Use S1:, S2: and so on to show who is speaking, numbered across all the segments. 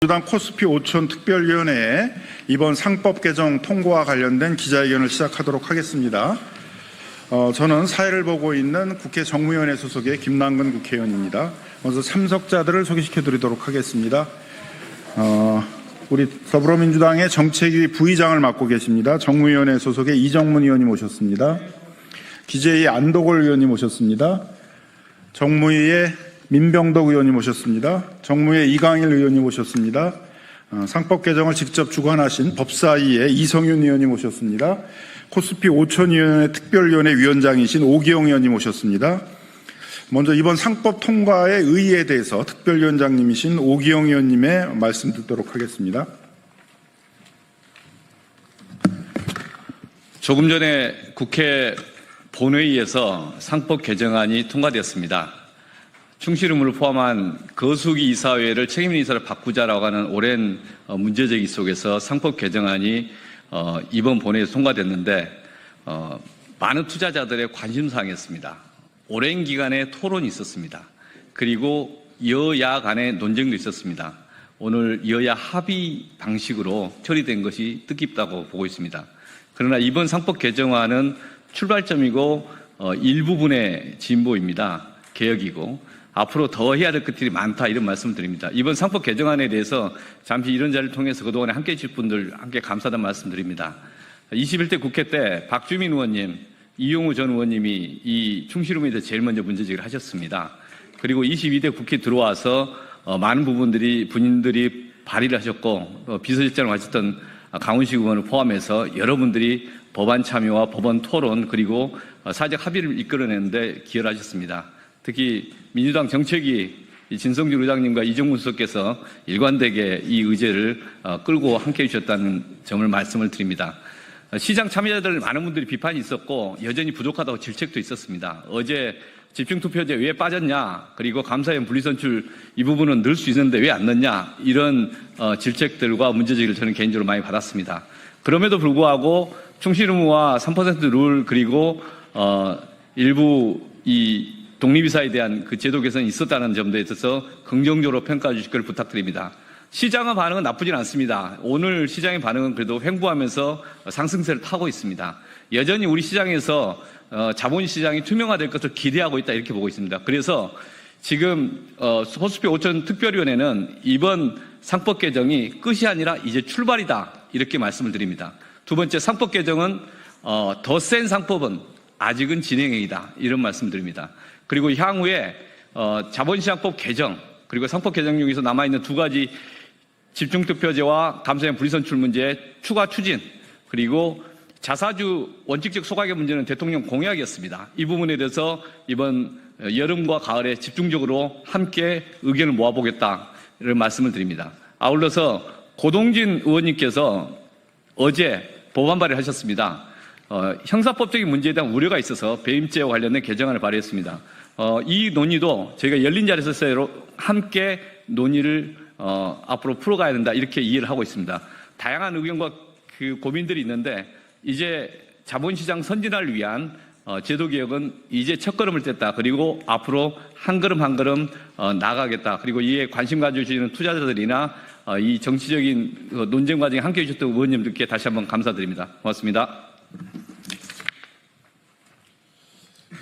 S1: 민주당 코스피 5천 특별위원회에 이번 상법 개정 통과와 관련된 기자회견을 시작하도록 하겠습니다. 저는 사회를 보고 있는 국회 정무위원회 소속의 김남근 국회의원입니다. 먼저 참석자들을 소개시켜 드리도록 하겠습니다. 우리 더불어민주당의 정책위 부의장을 맡고 계십니다. 정무위원회 소속의 이정문 의원님 오셨습니다. 기재위 안도골 의원님 오셨습니다. 정무위의 민병덕 의원님 오셨습니다. 정무위의 이강일 의원님 오셨습니다. 상법 개정을 직접 주관하신 법사위의 이성윤 의원님 오셨습니다. 코스피 5천위원회 특별위원회 위원장이신 오기영 의원님 오셨습니다. 먼저 이번 상법 통과의 의의에 대해서 특별위원장님이신 오기영 의원님의 말씀 듣도록 하겠습니다.
S2: 조금 전에 국회 본회의에서 상법 개정안이 통과되었습니다. 충실의무를 포함한 거수기 이사회를 책임있는 이사를 바꾸자라고 하는 오랜 문제제기 속에서 상법 개정안이 이번 본회의에서 통과됐는데 많은 투자자들의 관심사항이었습니다. 오랜 기간의 토론이 있었습니다. 그리고 여야 간의 논쟁도 있었습니다. 오늘 여야 합의 방식으로 처리된 것이 뜻깊다고 보고 있습니다. 그러나 이번 상법 개정안은 출발점이고 일부분의 진보입니다. 개혁이고 앞으로 더 해야 될 것들이 많다 이런 말씀을 드립니다. 이번 상법 개정안에 대해서 잠시 이런 자리를 통해서 그동안에 함께해 주실 분들 함께 감사하다는 말씀 드립니다. 21대 국회 때 박주민 의원님, 이용우 전 의원님이 이 충실의무에 대해서 제일 먼저 문제제기를 하셨습니다. 그리고 22대 국회 들어와서 많은 부분들이 발의를 하셨고 비서실장을 하셨던 강훈식 의원을 포함해서 여러분들이 법안 참여와 법원 토론 그리고 사회적 합의를 이끌어내는데 기여를 하셨습니다. 특히 민주당 정책위 진성준 의장님과 이정문 수석께서 일관되게 이 의제를 끌고 함께해 주셨다는 점을 말씀을 드립니다. 시장 참여자들 많은 분들이 비판이 있었고 여전히 부족하다고 질책도 있었습니다. 어제 집중투표제 왜 빠졌냐, 그리고 감사위원 분리선출 이 부분은 넣을 수 있는데 왜 안 넣냐, 이런 질책들과 문제제기를 저는 개인적으로 많이 받았습니다. 그럼에도 불구하고 충실의무와 3% 룰 그리고 일부 이 독립이사에 대한 그 제도 개선이 있었다는 점에 있어서 긍정적으로 평가해 주실 걸 부탁드립니다. 시장의 반응은 나쁘진 않습니다. 오늘 시장의 반응은 그래도 횡보하면서 상승세를 타고 있습니다. 여전히 우리 시장에서 자본시장이 투명화될 것을 기대하고 있다 이렇게 보고 있습니다. 그래서 지금 코스피 5천 특별위원회는 이번 상법 개정이 끝이 아니라 이제 출발이다 이렇게 말씀을 드립니다. 두 번째, 상법 개정은 더 센 상법은 아직은 진행형이다 이런 말씀 드립니다. 그리고 향후에 자본시장법 개정 그리고 상법 개정 중에서 남아있는 두 가지 집중투표제와 감사위원 분리선출 문제 추가 추진, 그리고 자사주 원칙적 소각의 문제는 대통령 공약이었습니다. 이 부분에 대해서 이번 여름과 가을에 집중적으로 함께 의견을 모아보겠다 이런 말씀을 드립니다. 아울러서 고동진 의원님께서 어제 법안 발의를 하셨습니다. 형사법적인 문제에 대한 우려가 있어서 배임죄와 관련된 개정안을 발의했습니다. 이 논의도 저희가 열린 자리에서 함께 논의를 앞으로 풀어가야 된다 이렇게 이해를 하고 있습니다. 다양한 의견과 그 고민들이 있는데 이제 자본시장 선진화를 위한 제도개혁은 이제 첫걸음을 뗐다. 그리고 앞으로 한 걸음 한 걸음 나아가겠다. 그리고 이에 관심 가져주시는 투자자들이나 이 정치적인 논쟁 과정에 함께해 주셨던 의원님들께 다시 한번 감사드립니다. 고맙습니다.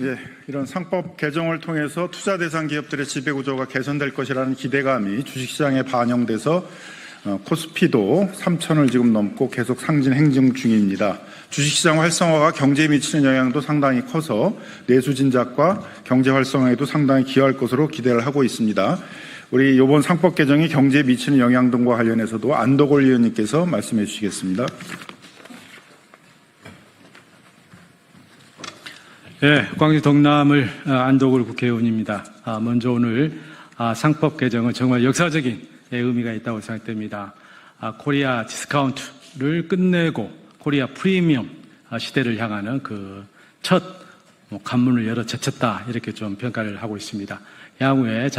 S1: 예, 이런 상법 개정을 통해서 투자 대상 기업들의 지배구조가 개선될 것이라는 기대감이 주식시장에 반영돼서 코스피도 3천을 지금 넘고 계속 상진 행진 중입니다. 주식시장 활성화가 경제에 미치는 영향도 상당히 커서 내수 진작과 경제 활성화에도 상당히 기여할 것으로 기대를 하고 있습니다. 우리 이번 상법 개정이 경제에 미치는 영향 등과 관련해서도 안도골 의원님께서 말씀해 주시겠습니다.
S3: 네, 광주 동남을 안도골 국회의원입니다. 먼저 오늘 상법 개정은 정말 역사적인 의미가 있다고 생각됩니다. 코리아 디스카운트를 끝내고 코리아 프리미엄 시대를 향하는 그 첫 관문을 열어 제쳤다 이렇게 좀 평가를 하고 있습니다. 향후에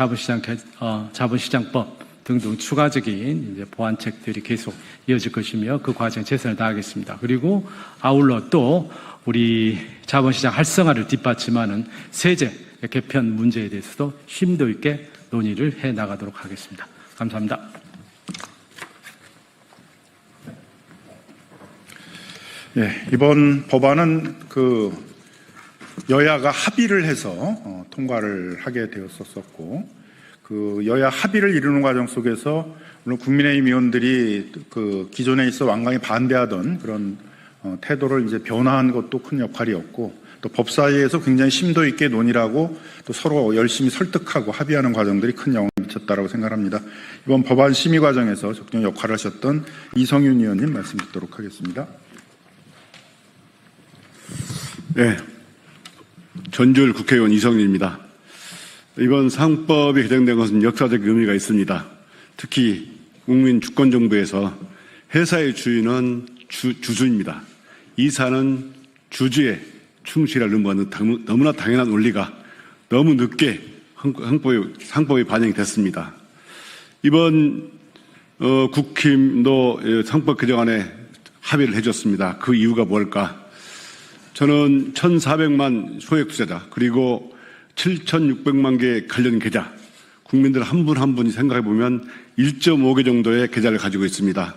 S3: 자본시장법 등등 추가적인 이제 보완책들이 계속 이어질 것이며 그 과정에 최선을 다하겠습니다. 그리고 아울러 또 우리 자본시장 활성화를 뒷받침하는 세제 개편 문제에 대해서도 심도 있게 논의를 해 나가도록 하겠습니다. 감사합니다.
S1: 예, 이번 법안은 여야가 합의를 해서 통과를 하게 되었었고, 여야 합의를 이루는 과정 속에서 물론 국민의힘 의원들이 기존에 있어 완강히 반대하던 그런 태도를 이제 변화한 것도 큰 역할이었고, 또 법사위에서 굉장히 심도 있게 논의하고 또 서로 열심히 설득하고 합의하는 과정들이 큰 영향을 미쳤다라고 생각합니다. 이번 법안 심의 과정에서 적정 역할을 하셨던 이성윤 의원님 말씀 듣도록 하겠습니다.
S4: 네, 전주을 국회의원 이성윤입니다. 이번 상법이 개정된 것은 역사적 의미가 있습니다. 특히 국민 주권정부에서 회사의 주인은 주주입니다. 이사는 주주의 충실할 의무가 너무나 당연한 원리가 너무 늦게 상법에 반영이 됐습니다. 이번 국힘도 상법 개정안에 합의를 해줬습니다. 그 이유가 뭘까? 저는 1,400만 소액 투자자 그리고 7,600만 개의 관련 계좌, 국민들 한 분 한 분이 생각해 보면 1.5개 정도의 계좌를 가지고 있습니다.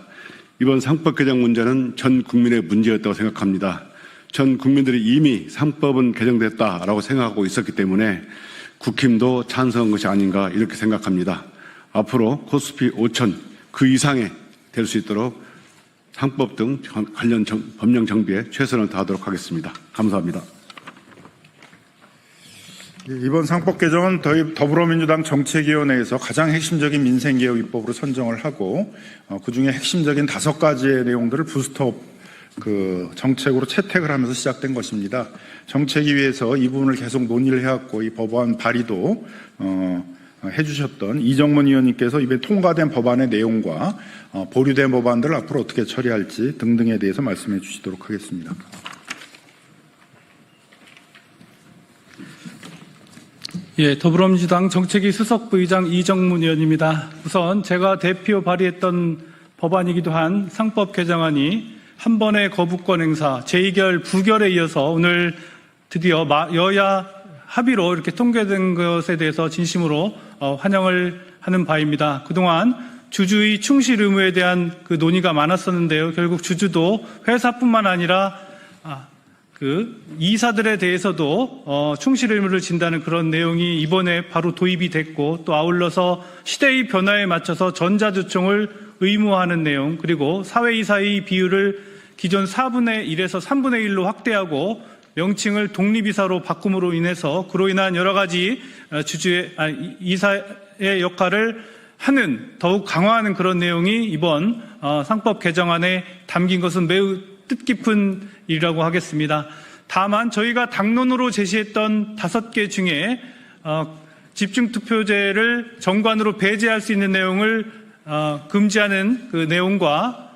S4: 이번 상법 개정 문제는 전 국민의 문제였다고 생각합니다. 전 국민들이 이미 상법은 개정됐다라고 생각하고 있었기 때문에 국힘도 찬성한 것이 아닌가 이렇게 생각합니다. 앞으로 코스피 5천 그 이상에 될 수 있도록 상법 등 관련 법령 정비에 최선을 다하도록 하겠습니다. 감사합니다.
S1: 이번 상법 개정은 더불어민주당 정책위원회에서 가장 핵심적인 민생개혁 입법으로 선정을 하고 그중에 핵심적인 5가지의 내용들을 부스트업 정책으로 채택을 하면서 시작된 것입니다. 정책위에서 이 부분을 계속 논의를 해왔고 이 법안 발의도 해주셨던 이정문 의원님께서 이번에 통과된 법안의 내용과 보류된 법안들을 앞으로 어떻게 처리할지 등등에 대해서 말씀해 주시도록 하겠습니다.
S3: 예, 더불어민주당 정책위 수석부의장 이정문 의원입니다. 우선 제가 대표 발의했던 법안이기도 한 상법 개정안이 한 번의 거부권 행사, 제2결 부결에 이어서 오늘 드디어 여야 합의로 이렇게 통과된 것에 대해서 진심으로 환영을 하는 바입니다. 그동안 주주의 충실 의무에 대한 논의가 많았었는데요. 결국 주주도 회사뿐만 아니라 이사들에 대해서도 충실 의무를 진다는 그런 내용이 이번에 바로 도입이 됐고 또 아울러서 시대의 변화에 맞춰서 전자주총을 의무화하는 내용 그리고 사회이사의 비율을 기존 4분의 1에서 3분의 1로 확대하고 명칭을 독립이사로 바꿈으로 인해서 그로 인한 여러 가지 이사의 역할을 더욱 강화하는 그런 내용이 이번 상법 개정안에 담긴 것은 매우 뜻깊은 일이라고 하겠습니다. 다만 저희가 당론으로 제시했던 5개 중에 집중투표제를 정관으로 배제할 수 있는 내용을 금지하는 그 내용과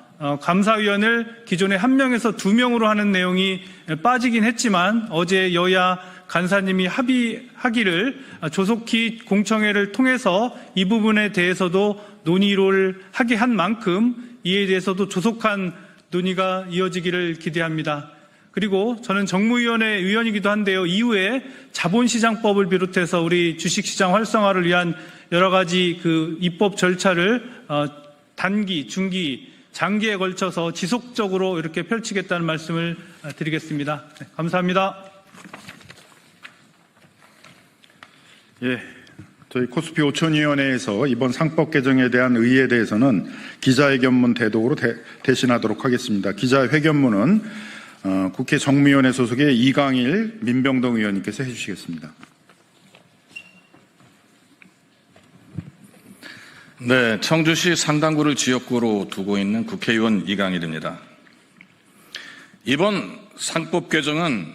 S3: 감사위원을 기존에 1명에서 2명으로 하는 내용이 빠지긴 했지만 어제 여야 간사님이 합의하기를 조속히 공청회를 통해서 이 부분에 대해서도 논의를 하게 한 만큼 이에 대해서도 조속한 논의가 이어지기를 기대합니다. 그리고 저는 정무위원회 위원이기도 한데요. 이후에 자본시장법을 비롯해서 우리 주식시장 활성화를 위한 여러 가지 입법 절차를 단기, 중기, 장기에 걸쳐서 지속적으로 이렇게 펼치겠다는 말씀을 드리겠습니다. 네, 감사합니다.
S1: 예, 저희 코스피 오천위원회에서 이번 상법 개정에 대한 의의에 대해서는 기자회견문 대독으로 대신하도록 하겠습니다. 기자회견문은 국회 정무위원회 소속의 이강일 민병동 의원님께서 해주시겠습니다.
S5: 네, 청주시 상당구를 지역구로 두고 있는 국회의원 이강일입니다. 이번 상법 개정은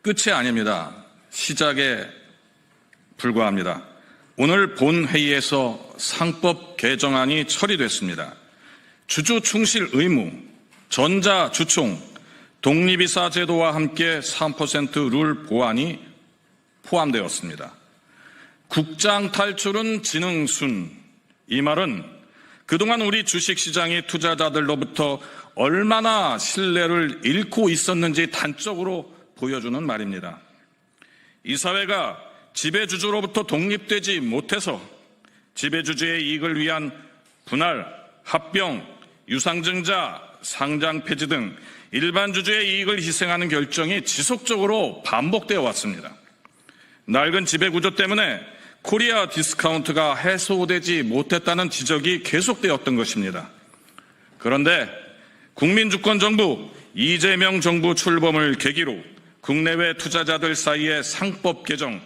S5: 끝이 아닙니다. 시작에 불과합니다. 오늘 본회의에서 상법 개정안이 처리됐습니다. 주주 충실 의무, 전자주총, 독립이사 제도와 함께 3% 룰 보완이 포함되었습니다. 국장 탈출은 지능순. 이 말은 그동안 우리 주식시장이 투자자들로부터 얼마나 신뢰를 잃고 있었는지 단적으로 보여주는 말입니다. 이 사회가 지배주주로부터 독립되지 못해서 지배주주의 이익을 위한 분할, 합병, 유상증자, 상장 폐지 등 일반 주주의 이익을 희생하는 결정이 지속적으로 반복되어 왔습니다. 낡은 지배구조 때문에 코리아 디스카운트가 해소되지 못했다는 지적이 계속되었던 것입니다. 그런데 국민주권정부 이재명 정부 출범을 계기로 국내외 투자자들 사이의 상법 개정,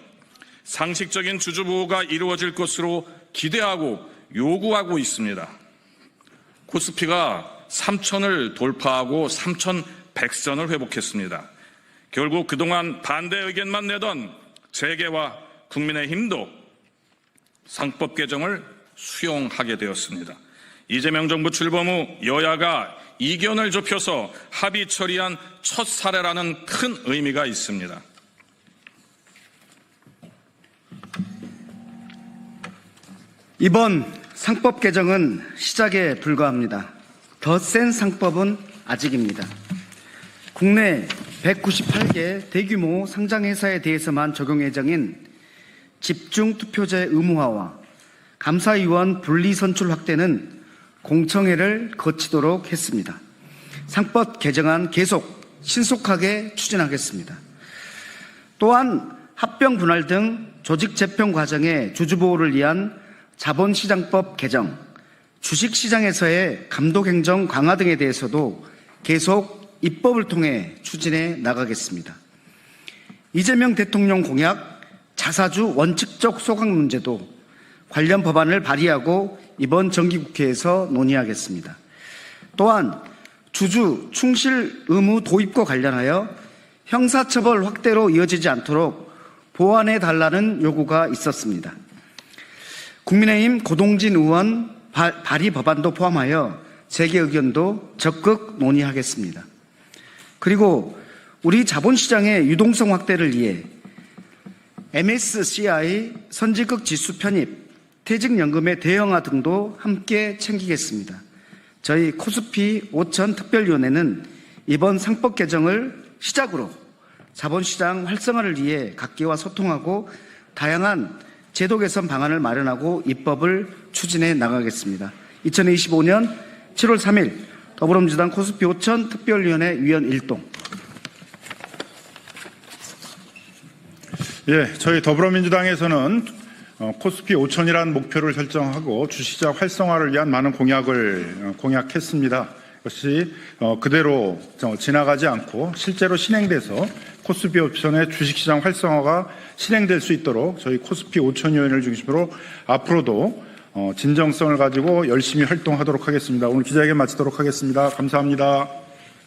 S5: 상식적인 주주 보호가 이루어질 것으로 기대하고 요구하고 있습니다. 코스피가 3,000을 돌파하고 3,100선을 회복했습니다. 결국 그동안 반대 의견만 내던 재계와 국민의힘도 상법 개정을 수용하게 되었습니다. 이재명 정부 출범 후 여야가 이견을 좁혀서 합의 처리한 첫 사례라는 큰 의미가 있습니다.
S6: 이번 상법 개정은 시작에 불과합니다. 더 센 상법은 아직입니다. 국내 198개 대규모 상장회사에 대해서만 적용 예정인 집중투표제 의무화와 감사위원 분리선출 확대는 공청회를 거치도록 했습니다. 상법 개정안 계속 신속하게 추진하겠습니다. 또한 합병 분할 등 조직 재편 과정의 주주보호를 위한 자본시장법 개정, 주식시장에서의 감독행정 강화 등에 대해서도 계속 입법을 통해 추진해 나가겠습니다. 이재명 대통령 공약 자사주 원칙적 소각 문제도 관련 법안을 발의하고 이번 정기국회에서 논의하겠습니다. 또한 주주 충실 의무 도입과 관련하여 형사처벌 확대로 이어지지 않도록 보완해 달라는 요구가 있었습니다. 국민의힘 고동진 의원 발의 법안도 포함하여 재개 의견도 적극 논의하겠습니다. 그리고 우리 자본시장의 유동성 확대를 위해 MSCI 선진국 지수 편입, 퇴직연금의 대형화 등도 함께 챙기겠습니다. 저희 코스피 5천 특별위원회는 이번 상법 개정을 시작으로 자본시장 활성화를 위해 각계와 소통하고 다양한 제도 개선 방안을 마련하고 입법을 추진해 나가겠습니다. 2025년 7월 3일 더불어민주당 코스피 5천 특별위원회 위원 1동.
S1: 예, 저희 더불어민주당에서는 코스피 5천이라는 목표를 설정하고 주시장 활성화를 위한 많은 공약을 공약했습니다. 그것이 그대로 지나가지 않고 실제로 실행돼서 코스피 5천의 주식시장 활성화가 실행될 수 있도록 저희 코스피 5천 위원회를 중심으로 앞으로도 진정성을 가지고 열심히 활동하도록 하겠습니다. 오늘 기자회견 마치도록 하겠습니다. 감사합니다.